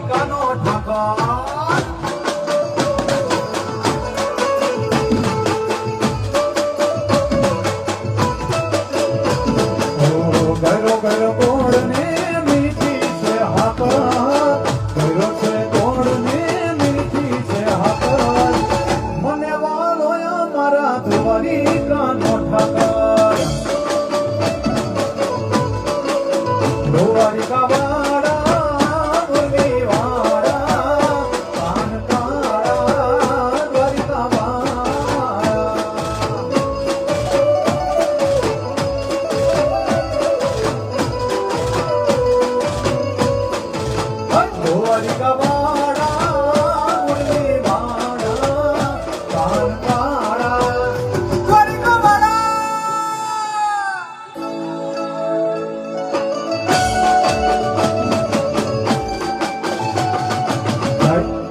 દ્વારિકાનો ઠાકર ગરો ગરો કોડને મીઠી છે હાકર ગરો છે કોડને મીઠી છે હાકર મને વાલો મારા દ્વારિકાનો ઠાકર દ્વારિકા વાળા મુરલી વાળા કાનકાળા દ્વારિકા દ્વારિકા વાળા મુરલી વાળા કાનકાળા દ્વારિકા વાળા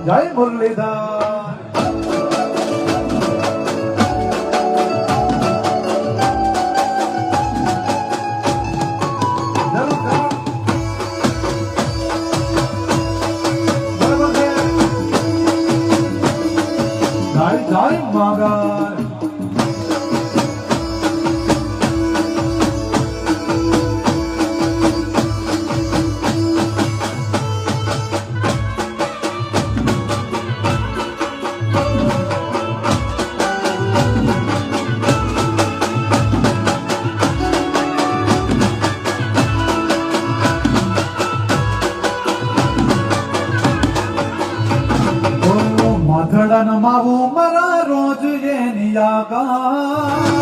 જય મુરલીધર જય મગર માથડાના માવું મારા રોજ એની આકા